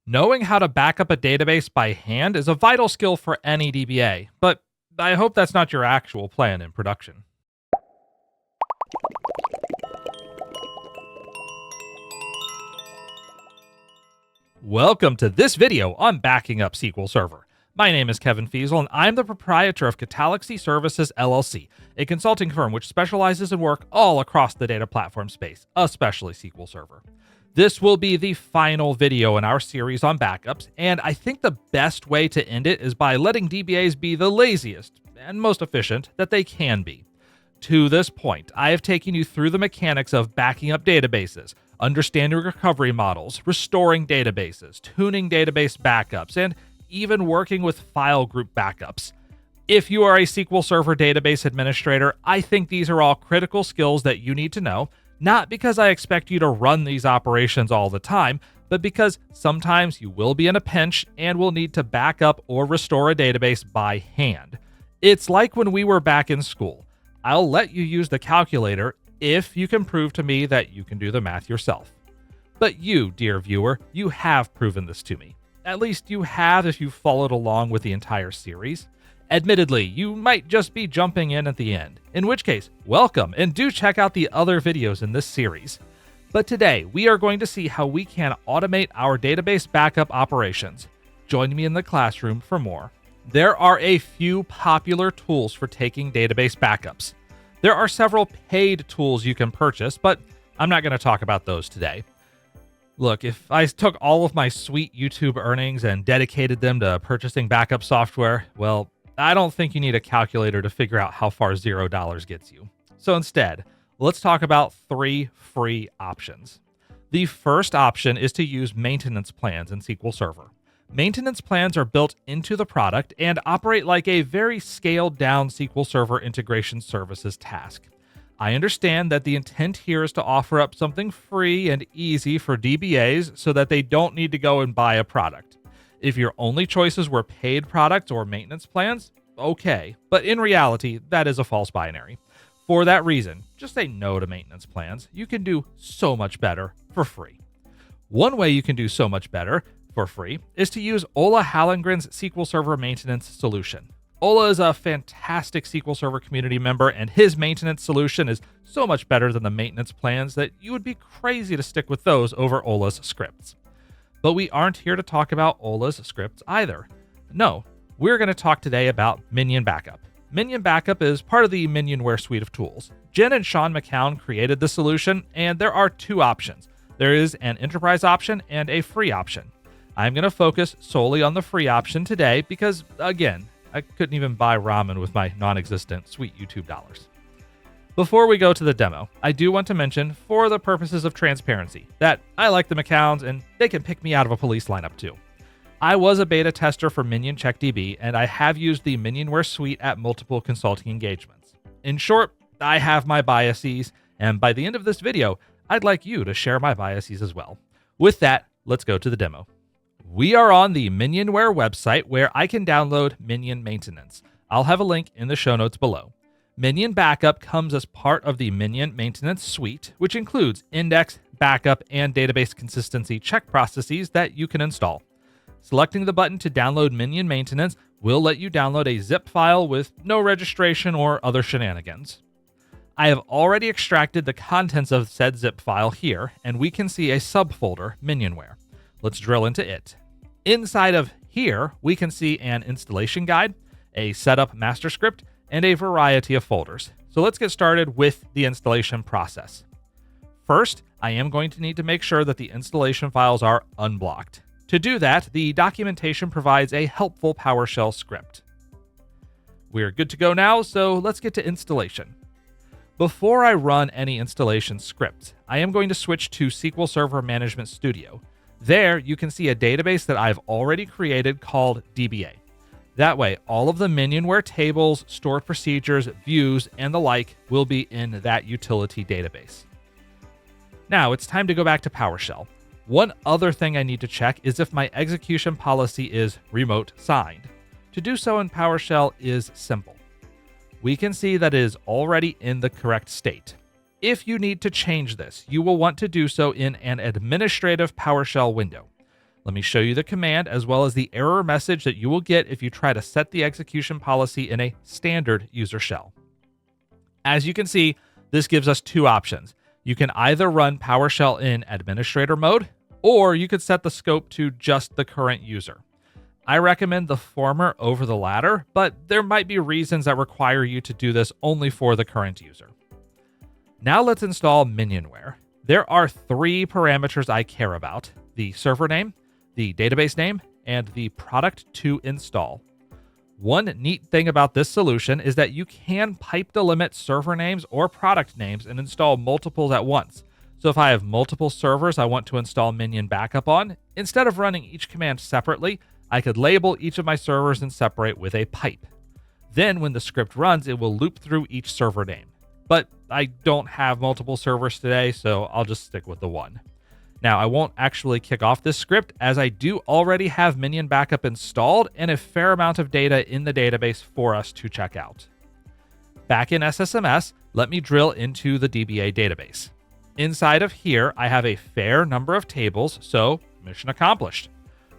Knowing how to back up a database by hand is a vital skill for any DBA, but I hope that's not your actual plan in production. Welcome to this video on backing up SQL Server. My name is Kevin Fiesel, and I'm the proprietor of Catalxy Services LLC, a consulting firm which specializes in work all across the data platform space, especially SQL Server. This will be the final video in our series on backups, and I think the best way to end it is by letting DBAs be the laziest and most efficient that they can be. To this point, I have taken you through the mechanics of backing up databases, understanding recovery models, restoring databases, tuning database backups, and even working with file group backups. If you are a SQL Server database administrator, I think these are all critical skills that you need to know, not because I expect you to run these operations all the time, but because sometimes you will be in a pinch and will need to back up or restore a database by hand. It's like when we were back in school. I'll let you use the calculator if you can prove to me that you can do the math yourself. But you, dear viewer, you have proven this to me. At least you have if you've followed along with the entire series. Admittedly, you might just be jumping in at the end, in which case, welcome, and do check out the other videos in this series. But today, we are going to see how we can automate our database backup operations. Join me in the classroom for more. There are a few popular tools for taking database backups. There are several paid tools you can purchase, but I'm not going to talk about those today. Look, if I took all of my sweet YouTube earnings and dedicated them to purchasing backup software, well, I don't think you need a calculator to figure out how far $0 gets you. So instead, let's talk about 3 free options. The first option is to use maintenance plans in SQL Server. Maintenance plans are built into the product and operate like a very scaled down SQL Server integration services task. I understand that the intent here is to offer up something free and easy for DBAs so that they don't need to go and buy a product. If your only choices were paid products or maintenance plans, okay, but in reality, that is a false binary. For that reason, just say no to maintenance plans. You can do so much better for free. One way you can do so much better for free is to use Ola Hallengren's SQL Server maintenance solution. Ola is a fantastic SQL Server community member, and his maintenance solution is so much better than the maintenance plans that you would be crazy to stick with those over Ola's scripts. But we aren't here to talk about Ola's scripts either. No, we're going to talk today about Minion Backup. Minion Backup is part of the Minionware suite of tools. Jen and Sean McCown created the solution, and there are 2 options. There is an enterprise option and a free option. I'm going to focus solely on the free option today because, again, I couldn't even buy ramen with my non-existent sweet YouTube dollars. Before we go to the demo, I do want to mention, for the purposes of transparency, that I like the McCowns and they can pick me out of a police lineup too. I was a beta tester for Minion CheckDB, and I have used the Minionware suite at multiple consulting engagements. In short, I have my biases, and by the end of this video, I'd like you to share my biases as well. With that, let's go to the demo. We are on the Minionware website where I can download Minion Maintenance. I'll have a link in the show notes below. Minion Backup comes as part of the Minion Maintenance Suite, which includes index, backup, and database consistency check processes that you can install. Selecting the button to download Minion Maintenance will let you download a zip file with no registration or other shenanigans. I have already extracted the contents of said zip file here, and we can see a subfolder, Minionware. Let's drill into it. Inside of here, we can see an installation guide, a setup master script, and a variety of folders. So let's get started with the installation process. First, I am going to need to make sure that the installation files are unblocked. To do that, the documentation provides a helpful PowerShell script. We're good to go now, so let's get to installation. Before I run any installation scripts, I am going to switch to SQL Server Management Studio. There, you can see a database that I've already created called DBA. That way, all of the Minionware tables, stored procedures, views, and the like will be in that utility database. Now, it's time to go back to PowerShell. One other thing I need to check is if my execution policy is remote signed. To do so in PowerShell is simple. We can see that it is already in the correct state. If you need to change this, you will want to do so in an administrative PowerShell window. Let me show you the command as well as the error message that you will get if you try to set the execution policy in a standard user shell. As you can see, this gives us two options. You can either run PowerShell in administrator mode, or you could set the scope to just the current user. I recommend the former over the latter, but there might be reasons that require you to do this only for the current user. Now let's install Minionware. There are three parameters I care about: the server name, the database name, and the product to install. One neat thing about this solution is that you can pipe delimit server names or product names and install multiples at once. So if I have multiple servers I want to install Minion Backup on, instead of running each command separately, I could label each of my servers and separate with a pipe. Then when the script runs, it will loop through each server name. But I don't have multiple servers today, so I'll just stick with the one. Now, I won't actually kick off this script as I do already have Minion Backup installed and a fair amount of data in the database for us to check out. Back in SSMS, let me drill into the DBA database. Inside of here, I have a fair number of tables, so mission accomplished.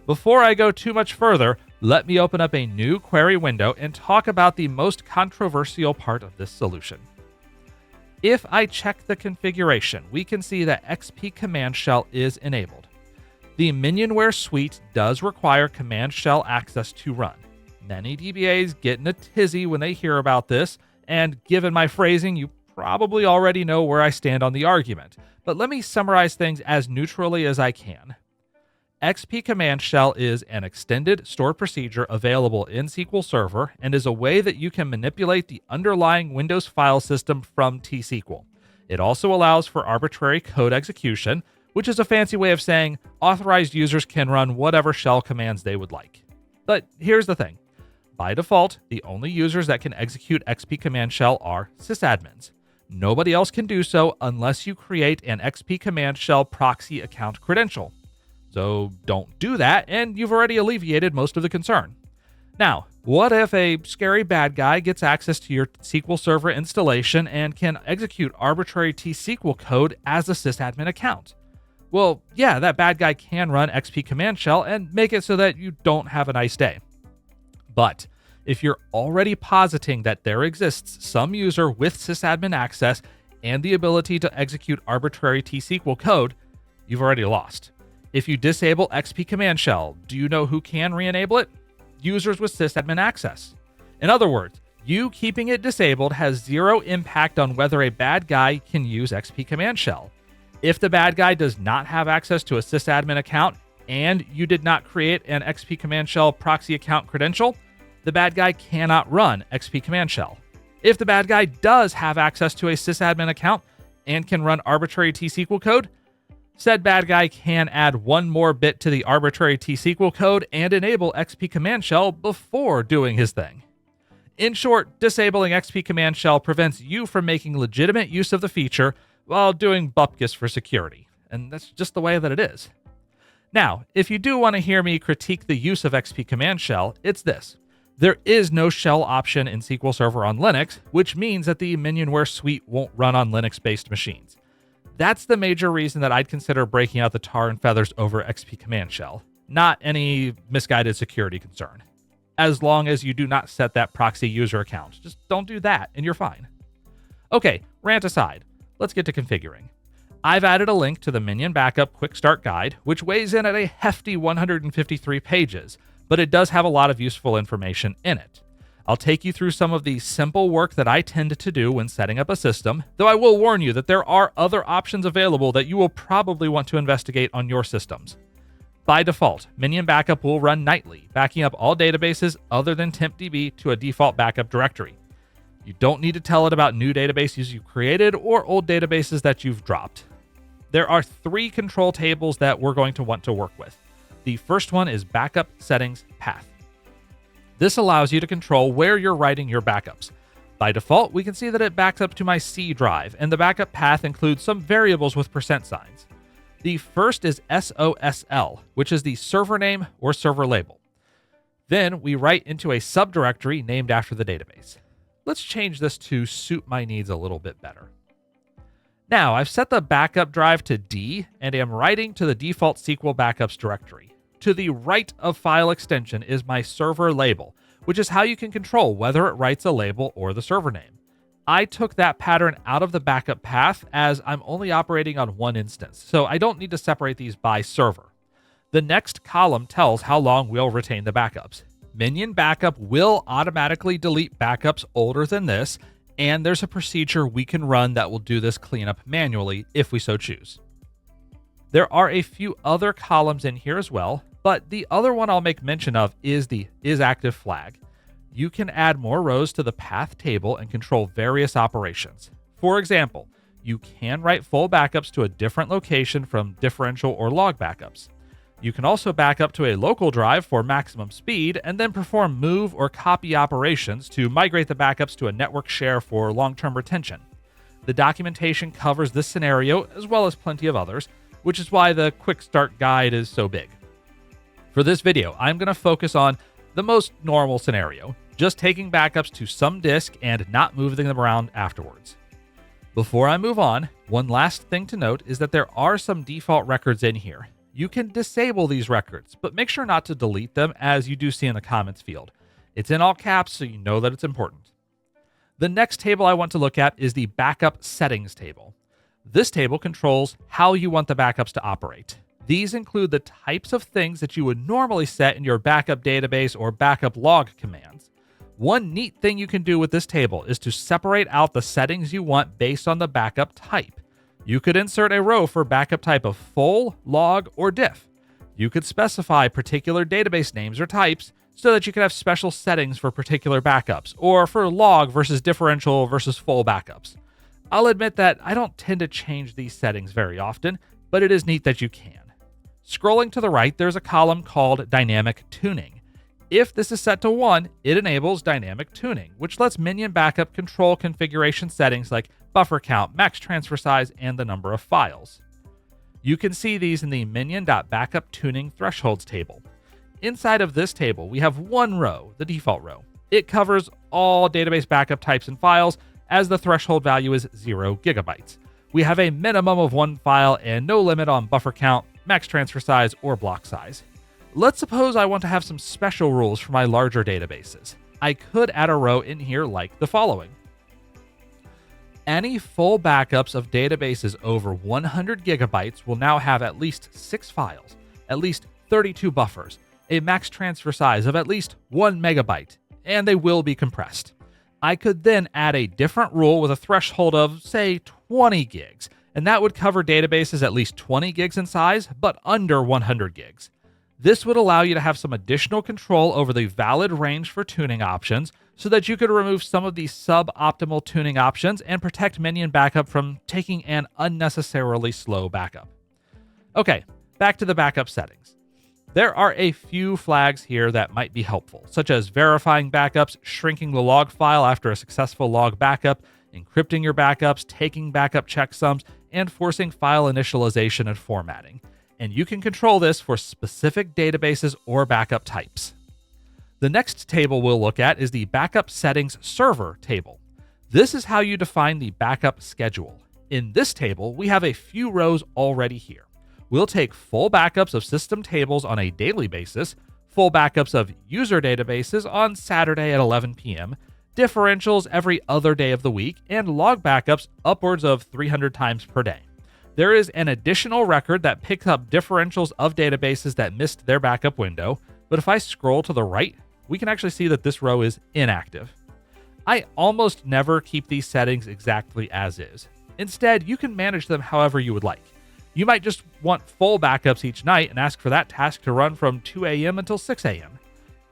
Before I go too much further, let me open up a new query window and talk about the most controversial part of this solution. If I check the configuration, we can see that XP Command Shell is enabled. The Minionware suite does require Command Shell access to run. Many DBAs get in a tizzy when they hear about this, and given my phrasing, you probably already know where I stand on the argument, but let me summarize things as neutrally as I can. XP Command Shell is an extended stored procedure available in SQL Server and is a way that you can manipulate the underlying Windows file system from T-SQL. It also allows for arbitrary code execution, which is a fancy way of saying authorized users can run whatever shell commands they would like. But here's the thing. By default, the only users that can execute XP Command Shell are sysadmins. Nobody else can do so unless you create an XP Command Shell proxy account credential. So don't do that, and you've already alleviated most of the concern. Now, what if a scary bad guy gets access to your SQL Server installation and can execute arbitrary T-SQL code as a sysadmin account? Well, yeah, that bad guy can run XP Command Shell and make it so that you don't have a nice day. But if you're already positing that there exists some user with sysadmin access and the ability to execute arbitrary T-SQL code, you've already lost. If you disable XP Command Shell, do you know who can re-enable it? Users with sysadmin access. In other words, you keeping it disabled has zero impact on whether a bad guy can use XP Command Shell. If the bad guy does not have access to a sysadmin account and you did not create an XP Command Shell proxy account credential, the bad guy cannot run XP Command Shell. If the bad guy does have access to a sysadmin account and can run arbitrary T-SQL code, said bad guy can add one more bit to the arbitrary T-SQL code and enable XP Command Shell before doing his thing. In short, disabling XP Command Shell prevents you from making legitimate use of the feature while doing bupkis for security. And that's just the way that it is. Now, if you do want to hear me critique the use of XP Command Shell, it's this. There is no shell option in SQL Server on Linux, which means that the Minionware suite won't run on Linux-based machines. That's the major reason that I'd consider breaking out the tar and feathers over XP Command Shell, not any misguided security concern. As long as you do not set that proxy user account. Just don't do that, and you're fine. Okay, rant aside, let's get to configuring. I've added a link to the Minion Backup Quick Start Guide, which weighs in at a hefty 153 pages, but it does have a lot of useful information in it. I'll take you through some of the simple work that I tend to do when setting up a system, though I will warn you that there are other options available that you will probably want to investigate on your systems. By default, Minion Backup will run nightly, backing up all databases other than TempDB to a default backup directory. You don't need to tell it about new databases you created or old databases that you've dropped. There are 3 control tables that we're going to want to work with. The first one is Backup Settings Path. This allows you to control where you're writing your backups. By default, we can see that it backs up to my C drive, and the backup path includes some variables with % signs. The first is SOSL, which is the server name or server label. Then we write into a subdirectory named after the database. Let's change this to suit my needs a little bit better. Now, I've set the backup drive to D and am writing to the default SQL Backups directory. To the right of file extension is my server label, which is how you can control whether it writes a label or the server name. I took that pattern out of the backup path as I'm only operating on one instance, so I don't need to separate these by server. The next column tells how long we'll retain the backups. Minion Backup will automatically delete backups older than this, and there's a procedure we can run that will do this cleanup manually if we so choose. There are a few other columns in here as well, but the other one I'll make mention of is the isActive flag. You can add more rows to the path table and control various operations. For example, you can write full backups to a different location from differential or log backups. You can also back up to a local drive for maximum speed and then perform move or copy operations to migrate the backups to a network share for long-term retention. The documentation covers this scenario as well as plenty of others, which is why the quick start guide is so big. For this video, I'm going to focus on the most normal scenario, just taking backups to some disk and not moving them around afterwards. Before I move on, one last thing to note is that there are some default records in here. You can disable these records, but make sure not to delete them as you do see in the comments field. It's in all caps, so you know that it's important. The next table I want to look at is the backup settings table. This table controls how you want the backups to operate. These include the types of things that you would normally set in your backup database or backup log commands. One neat thing you can do with this table is to separate out the settings you want based on the backup type. You could insert a row for backup type of full, log, or diff. You could specify particular database names or types so that you can have special settings for particular backups, or for log versus differential versus full backups. I'll admit that I don't tend to change these settings very often, but it is neat that you can. Scrolling to the right, there's a column called Dynamic Tuning. If this is set to 1, it enables dynamic tuning, which lets Minion Backup control configuration settings like buffer count, max transfer size, and the number of files. You can see these in the Minion.Backup Tuning Thresholds table. Inside of this table, we have one row, the default row. It covers all database backup types and files, as the threshold value is 0 gigabytes. We have a minimum of 1 file and no limit on buffer count, max transfer size, or block size. Let's suppose I want to have some special rules for my larger databases. I could add a row in here like the following. Any full backups of databases over 100 gigabytes will now have at least 6 files, at least 32 buffers, a max transfer size of at least 1 megabyte, and they will be compressed. I could then add a different rule with a threshold of, say, 20 gigs, and that would cover databases at least 20 gigs in size, but under 100 gigs. This would allow you to have some additional control over the valid range for tuning options so that you could remove some of these suboptimal tuning options and protect Minion Backup from taking an unnecessarily slow backup. Okay, back to the backup settings. There are a few flags here that might be helpful, such as verifying backups, shrinking the log file after a successful log backup, encrypting your backups, taking backup checksums, and forcing file initialization and formatting. And you can control this for specific databases or backup types. The next table we'll look at is the Backup Settings Server table. This is how you define the backup schedule. In this table, we have a few rows already here. We'll take full backups of system tables on a daily basis, full backups of user databases on Saturday at 11 p.m., differentials every other day of the week, and log backups upwards of 300 times per day. There is an additional record that picks up differentials of databases that missed their backup window, but if I scroll to the right, we can actually see that this row is inactive. I almost never keep these settings exactly as is. Instead, you can manage them however you would like. You might just want full backups each night and ask for that task to run from 2 a.m. until 6 a.m.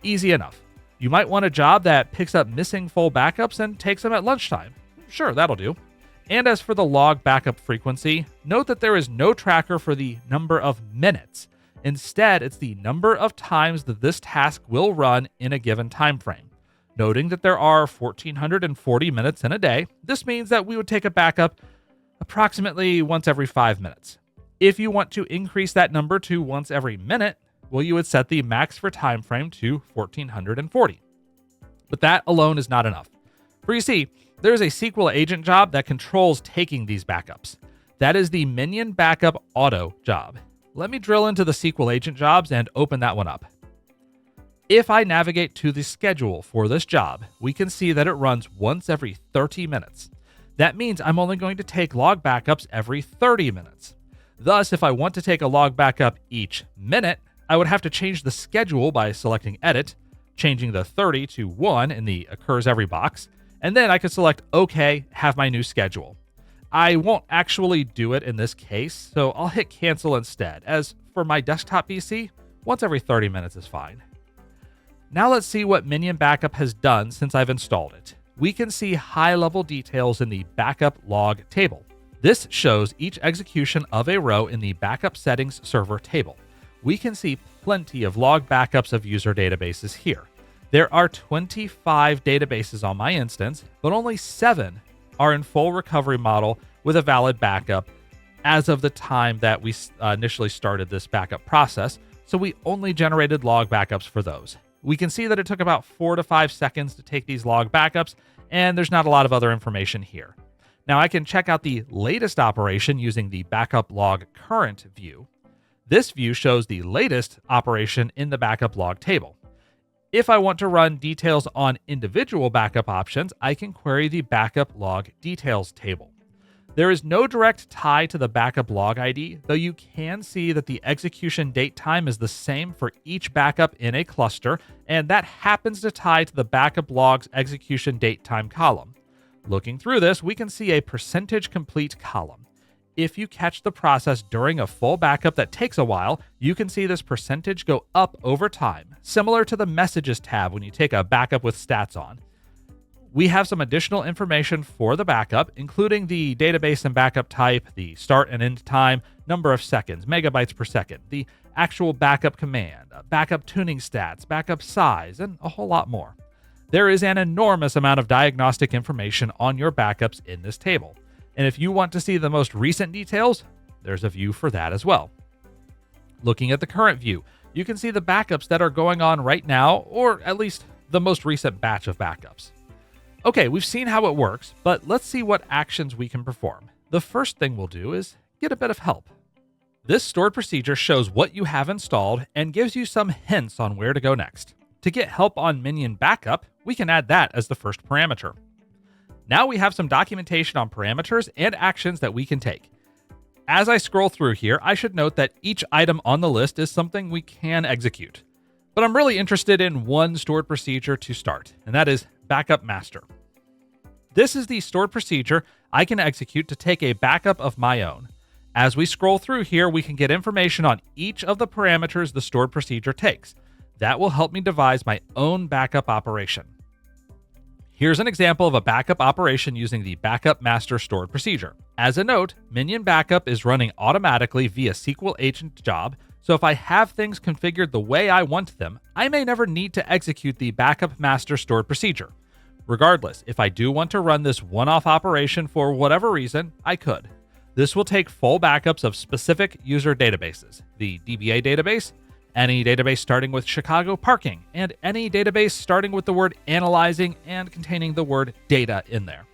Easy enough. You might want a job that picks up missing full backups and takes them at lunchtime. Sure, that'll do. And as for the log backup frequency, note that there is no tracker for the number of minutes. Instead, it's the number of times that this task will run in a given time frame. Noting that there are 1,440 minutes in a day, this means that we would take a backup approximately once every 5 minutes. If you want to increase that number to once every minute, well, you would set the max for time frame to 1,440. But that alone is not enough. For you see, there is a SQL agent job that controls taking these backups. That is the Minion Backup Auto job. Let me drill into the SQL agent jobs and open that one up. If I navigate to the schedule for this job, we can see that it runs once every 30 minutes. That means I'm only going to take log backups every 30 minutes. Thus, if I want to take a log backup each minute, I would have to change the schedule by selecting Edit, changing the 30 to 1 in the Occurs Every box, and then I could select OK, have my new schedule. I won't actually do it in this case, so I'll hit Cancel instead, as for my desktop PC, once every 30 minutes is fine. Now let's see what Minion Backup has done since I've installed it. We can see high-level details in the Backup Log table. This shows each execution of a row in the Backup Settings Server table. We can see plenty of log backups of user databases here. There are 25 databases on my instance, but only 7 are in full recovery model with a valid backup as of the time that we initially started this backup process, so we only generated log backups for those. We can see that it took about 4 to 5 seconds to take these log backups, and there's not a lot of other information here. Now I can check out the latest operation using the Backup Log Current view. This view shows the latest operation in the backup log table. If I want to run details on individual backup options, I can query the Backup Log Details table. There is no direct tie to the backup log ID, though you can see that the execution date time is the same for each backup in a cluster, and that happens to tie to the backup log's execution date time column. Looking through this, we can see a percentage complete column. If you catch the process during a full backup that takes a while, you can see this percentage go up over time, similar to the Messages tab when you take a backup with stats on. We have some additional information for the backup, including the database and backup type, the start and end time, number of seconds, megabytes per second, the actual backup command, backup tuning stats, backup size, and a whole lot more. There is an enormous amount of diagnostic information on your backups in this table. And if you want to see the most recent details, there's a view for that as well. Looking at the current view, you can see the backups that are going on right now, or at least the most recent batch of backups. Okay, we've seen how it works, but let's see what actions we can perform. The first thing we'll do is get a bit of help. This stored procedure shows what you have installed and gives you some hints on where to go next. To get help on Minion Backup, we can add that as the first parameter. Now we have some documentation on parameters and actions that we can take. As I scroll through here, I should note that each item on the list is something we can execute. But I'm really interested in one stored procedure to start, and that is Backup Master. This is the stored procedure I can execute to take a backup of my own. As we scroll through here, we can get information on each of the parameters the stored procedure takes. That will help me devise my own backup operation. Here's an example of a backup operation using the Backup Master stored procedure. As a note, Minion Backup is running automatically via SQL agent job, so if I have things configured the way I want them, I may never need to execute the Backup Master stored procedure. Regardless, if I do want to run this one-off operation for whatever reason, I could. This will take full backups of specific user databases, the DBA database, any database starting with Chicago parking, and any database starting with the word analyzing and containing the word data in there.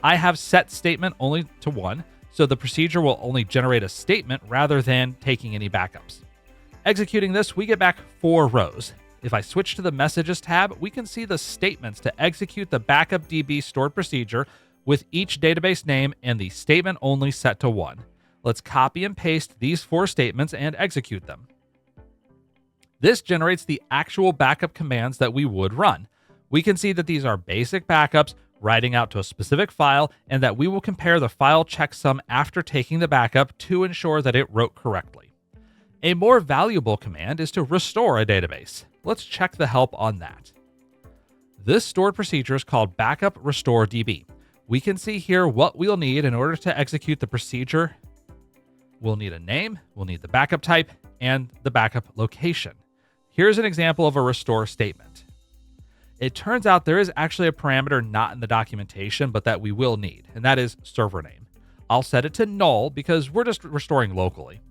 I have set statement only to 1, so the procedure will only generate a statement rather than taking any backups. Executing this, we get back 4 rows. If I switch to the Messages tab, we can see the statements to execute the backup DB stored procedure with each database name and the statement only set to 1. Let's copy and paste these 4 statements and execute them. This generates the actual backup commands that we would run. We can see that these are basic backups writing out to a specific file, and that we will compare the file checksum after taking the backup to ensure that it wrote correctly. A more valuable command is to restore a database. Let's check the help on that. This stored procedure is called Backup Restore DB. We can see here what we'll need in order to execute the procedure. We'll need a name, we'll need the backup type, and the backup location. Here's an example of a restore statement. It turns out there is actually a parameter not in the documentation, but that we will need, and that is server name. I'll set it to null because we're just restoring locally.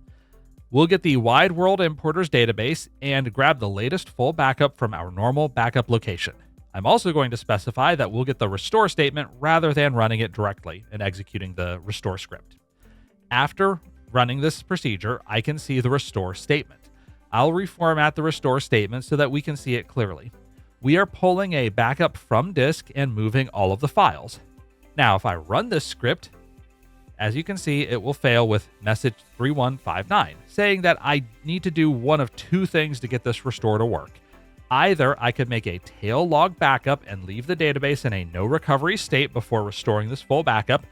We'll get the wide world importers database and grab the latest full backup from our normal backup location. I'm also going to specify that we'll get the restore statement rather than running it directly and executing the restore script. After running this procedure, I can see the restore statement. I'll reformat the restore statement so that we can see it clearly. We are pulling a backup from disk and moving all of the files. Now, if I run this script, as you can see, it will fail with message 3159, saying that I need to do one of two things to get this restore to work. Either I could make a tail log backup and leave the database in a no recovery state before restoring this full backup,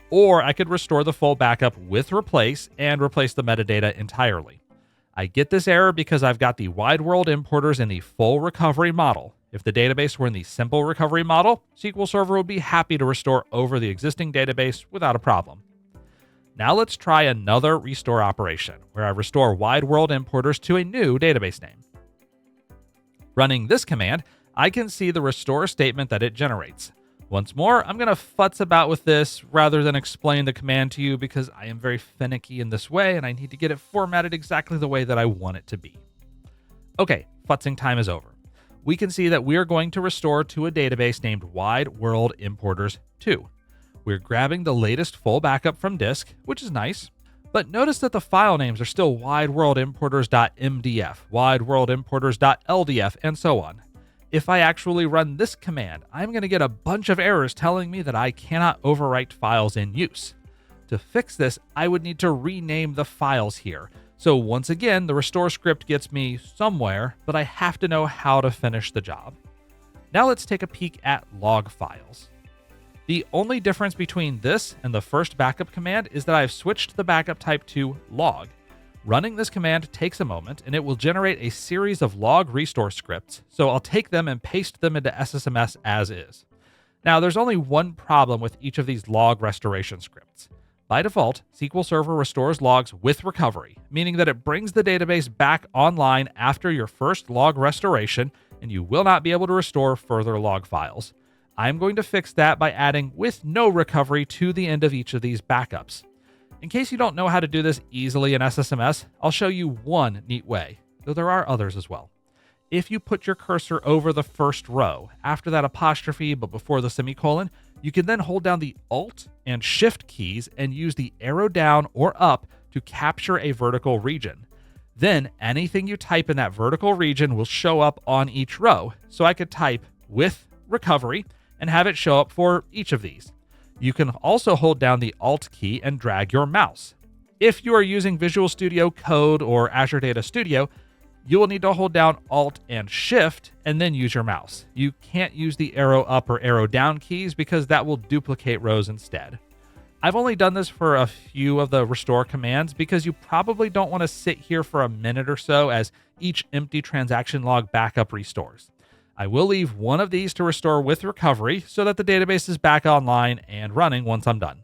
or I could restore the full backup with replace and replace the metadata entirely. I get this error because I've got the wide world importers in the full recovery model. If the database were in the simple recovery model, SQL Server would be happy to restore over the existing database without a problem. Now let's try another restore operation, where I restore wide world importers to a new database name. Running this command, I can see the restore statement that it generates. Once more, I'm going to futz about with this rather than explain the command to you because I am very finicky in this way and I need to get it formatted exactly the way that I want it to be. Okay, futzing time is over. We can see that we are going to restore to a database named Wide World Importers 2. We're grabbing the latest full backup from disk, which is nice, but notice that the file names are still wideworldimporters.mdf, wideworldimporters.ldf, and so on. If I actually run this command, I'm going to get a bunch of errors telling me that I cannot overwrite files in use. To fix this, I would need to rename the files here. So once again, the restore script gets me somewhere, but I have to know how to finish the job. Now let's take a peek at log files. The only difference between this and the first backup command is that I've switched the backup type to log. Running this command takes a moment, and it will generate a series of log restore scripts, so I'll take them and paste them into SSMS as is. Now, there's only one problem with each of these log restoration scripts. By default, SQL Server restores logs with recovery, meaning that it brings the database back online after your first log restoration, and you will not be able to restore further log files. I'm going to fix that by adding with no recovery to the end of each of these backups. In case you don't know how to do this easily in SSMS, I'll show you one neat way, though there are others as well. If you put your cursor over the first row, after that apostrophe but before the semicolon, you can then hold down the Alt and Shift keys and use the arrow down or up to capture a vertical region. Then anything you type in that vertical region will show up on each row, so I could type with recovery and have it show up for each of these. You can also hold down the Alt key and drag your mouse. If you are using Visual Studio Code or Azure Data Studio, you will need to hold down Alt and Shift and then use your mouse. You can't use the arrow up or arrow down keys because that will duplicate rows instead. I've only done this for a few of the restore commands because you probably don't want to sit here for a minute or so as each empty transaction log backup restores. I will leave one of these to restore with recovery so that the database is back online and running once I'm done.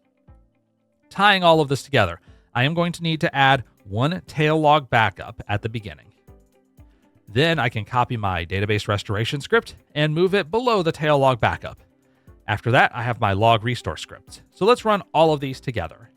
Tying all of this together, I am going to need to add one tail log backup at the beginning. Then I can copy my database restoration script and move it below the tail log backup. After that, I have my log restore scripts. So let's run all of these together.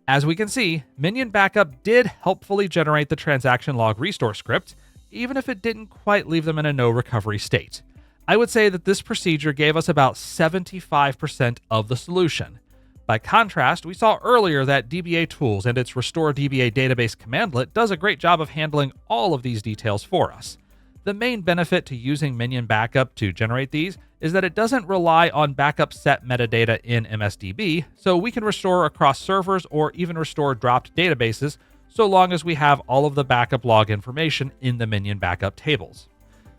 As we can see, Minion Backup did helpfully generate the transaction log restore script, even if it didn't quite leave them in a no recovery state. I would say that this procedure gave us about 75% of the solution. By contrast, we saw earlier that DBA Tools and its Restore DBA Database commandlet does a great job of handling all of these details for us. The main benefit to using Minion Backup to generate these is that it doesn't rely on backup set metadata in MSDB, so we can restore across servers or even restore dropped databases so long as we have all of the backup log information in the Minion Backup tables.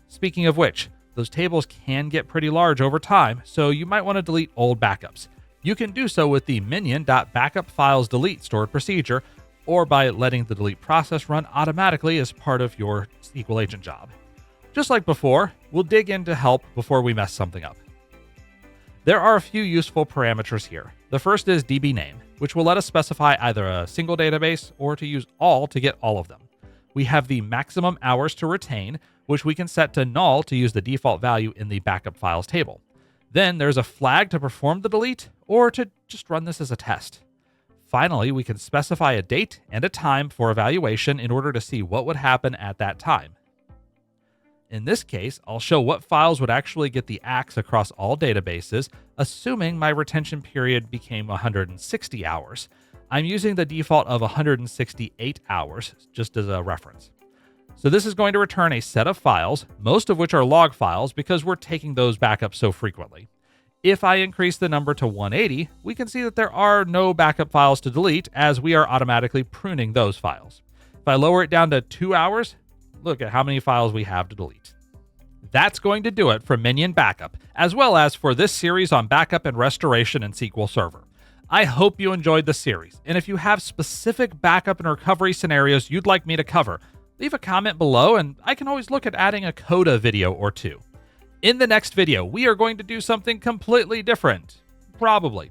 Speaking of which, those tables can get pretty large over time, so you might want to delete old backups. You can do so with the minion.backupfilesdelete stored procedure, or by letting the delete process run automatically as part of your SQL agent job. Just like before, we'll dig in to help before we mess something up. There are a few useful parameters here. The first is dbname, which will let us specify either a single database or to use all to get all of them. We have the maximum hours to retain, which we can set to null to use the default value in the backup files table. Then there's a flag to perform the delete or to just run this as a test. Finally, we can specify a date and a time for evaluation in order to see what would happen at that time. In this case, I'll show what files would actually get the axe across all databases, assuming my retention period became 160 hours. I'm using the default of 168 hours, just as a reference. So this is going to return a set of files, most of which are log files because we're taking those backups so frequently. If I increase the number to 180, we can see that there are no backup files to delete as we are automatically pruning those files. If I lower it down to 2 hours, look at how many files we have to delete. That's going to do it for Minion Backup, as well as for this series on backup and restoration in SQL Server. I hope you enjoyed the series, and if you have specific backup and recovery scenarios you'd like me to cover, leave a comment below and I can always look at adding a coda video or two. In the next video, we are going to do something completely different. Probably.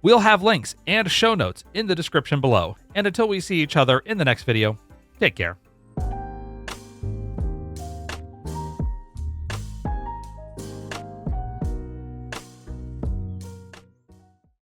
We'll have links and show notes in the description below. And until we see each other in the next video, take care.